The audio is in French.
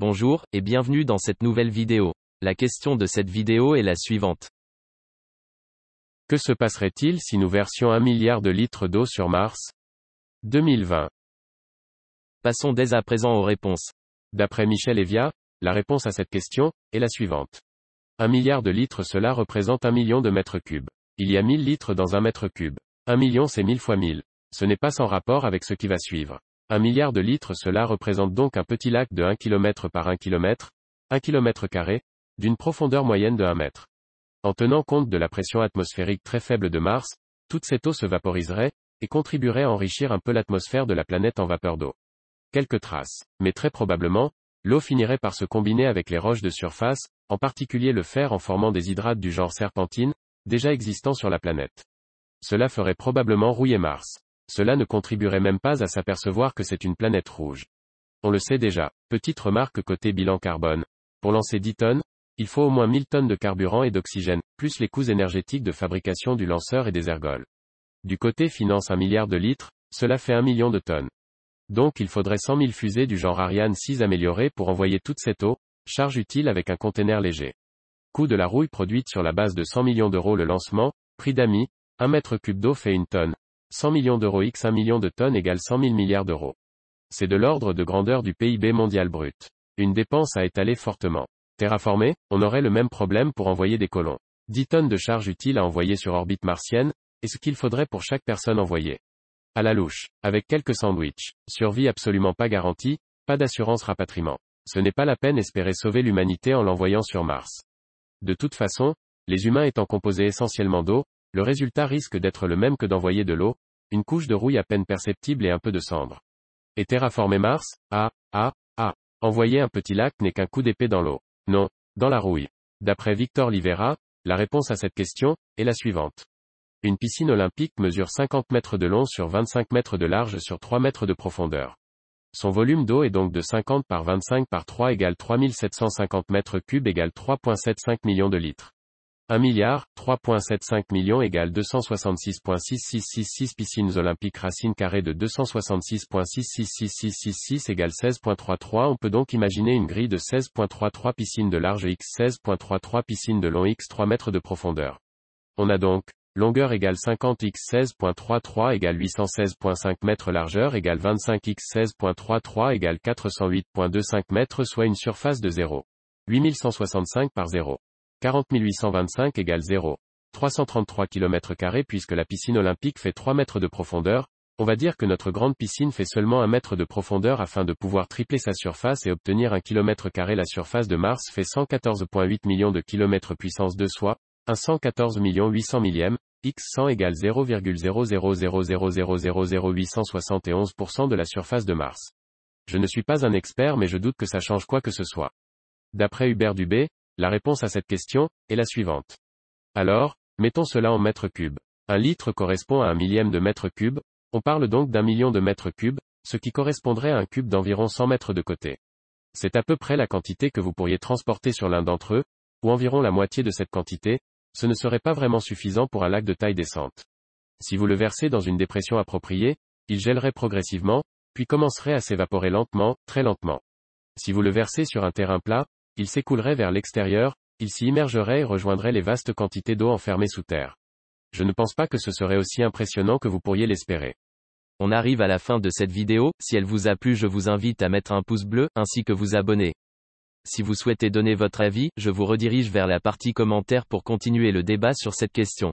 Bonjour, et bienvenue dans cette nouvelle vidéo. La question de cette vidéo est la suivante. Que se passerait-il si nous versions 1 milliard de litres d'eau sur Mars? 2020. Passons dès à présent aux réponses. D'après Michel Evia, la réponse à cette question est la suivante. 1 milliard de litres, cela représente 1 million de mètres cubes. Il y a 1000 litres dans un mètre cube. 1 million, c'est 1000 fois 1000. Ce n'est pas sans rapport avec ce qui va suivre. 1 milliard de litres, cela représente donc un petit lac de 1 km par 1 km, 1 km carré, d'une profondeur moyenne de 1 mètre. En tenant compte de la pression atmosphérique très faible de Mars, toute cette eau se vaporiserait, et contribuerait à enrichir un peu l'atmosphère de la planète en vapeur d'eau. Quelques traces, mais très probablement, l'eau finirait par se combiner avec les roches de surface, en particulier le fer en formant des hydrates du genre serpentine, déjà existants sur la planète. Cela ferait probablement rouiller Mars. Cela ne contribuerait même pas à s'apercevoir que c'est une planète rouge. On le sait déjà. Petite remarque côté bilan carbone. Pour lancer 10 tonnes, il faut au moins 1000 tonnes de carburant et d'oxygène, plus les coûts énergétiques de fabrication du lanceur et des ergols. Du côté finance 1 milliard de litres, cela fait 1 million de tonnes. Donc il faudrait 100 000 fusées du genre Ariane 6 améliorées pour envoyer toute cette eau, charge utile avec un conteneur léger. Coût de la rouille produite sur la base de 100 millions d'euros le lancement, prix d'amis, 1 mètre cube d'eau fait une tonne. 100 millions d'euros x 1 million de tonnes égale 100 000 milliards d'euros. C'est de l'ordre de grandeur du PIB mondial brut. Une dépense à étaler fortement. Terraformé, on aurait le même problème pour envoyer des colons. 10 tonnes de charge utile à envoyer sur orbite martienne, et ce qu'il faudrait pour chaque personne envoyée. À la louche, avec quelques sandwichs. Survie absolument pas garantie, pas d'assurance rapatriement. Ce n'est pas la peine espérer sauver l'humanité en l'envoyant sur Mars. De toute façon, les humains étant composés essentiellement d'eau, le résultat risque d'être le même que d'envoyer de l'eau, une couche de rouille à peine perceptible et un peu de cendre. Et terraformer Mars? Envoyer un petit lac n'est qu'un coup d'épée dans l'eau. Non, dans la rouille. D'après Victor Livera, la réponse à cette question est la suivante. Une piscine olympique mesure 50 mètres de long sur 25 mètres de large sur 3 mètres de profondeur. Son volume d'eau est donc de 50 par 25 par 3 égale 3750 mètres cubes égale 3,75 millions de litres. 1 milliard, 3,75 millions égale 266,66666 piscines olympiques racines carrées de 266,666666 égale 16,33. On peut donc imaginer une grille de 16,33 piscines de large x 16,33 piscines de long x 3 mètres de profondeur. On a donc, longueur égale 50 x 16,33 égale 816,5 mètres, largeur égale 25 x 16,33 égale 408,25 mètres, soit une surface de 0. 8165 par 0. 40 825 égale 0. 333 km² puisque la piscine olympique fait 3 mètres de profondeur, on va dire que notre grande piscine fait seulement 1 mètre de profondeur afin de pouvoir tripler sa surface et obtenir 1 km². La surface de Mars fait 114,8 millions de kilomètres puissance 2 soit, 114 800 millième, x 100 égale 0,000000871% de la surface de Mars. Je ne suis pas un expert mais je doute que ça change quoi que ce soit. D'après Hubert Dubé, la réponse à cette question est la suivante. Alors, mettons cela en mètres cubes. 1 litre correspond à 1 millième de mètre cube, on parle donc d'1 million de mètres cubes, ce qui correspondrait à un cube d'environ 100 mètres de côté. C'est à peu près la quantité que vous pourriez transporter sur l'un d'entre eux, ou environ la moitié de cette quantité, ce ne serait pas vraiment suffisant pour un lac de taille décente. Si vous le versez dans une dépression appropriée, il gèlerait progressivement, puis commencerait à s'évaporer lentement, très lentement. Si vous le versez sur un terrain plat, il s'écoulerait vers l'extérieur, il s'y immergerait et rejoindrait les vastes quantités d'eau enfermées sous terre. Je ne pense pas que ce serait aussi impressionnant que vous pourriez l'espérer. On arrive à la fin de cette vidéo, si elle vous a plu je vous invite à mettre un pouce bleu, ainsi que vous abonner. Si vous souhaitez donner votre avis, je vous redirige vers la partie commentaires pour continuer le débat sur cette question.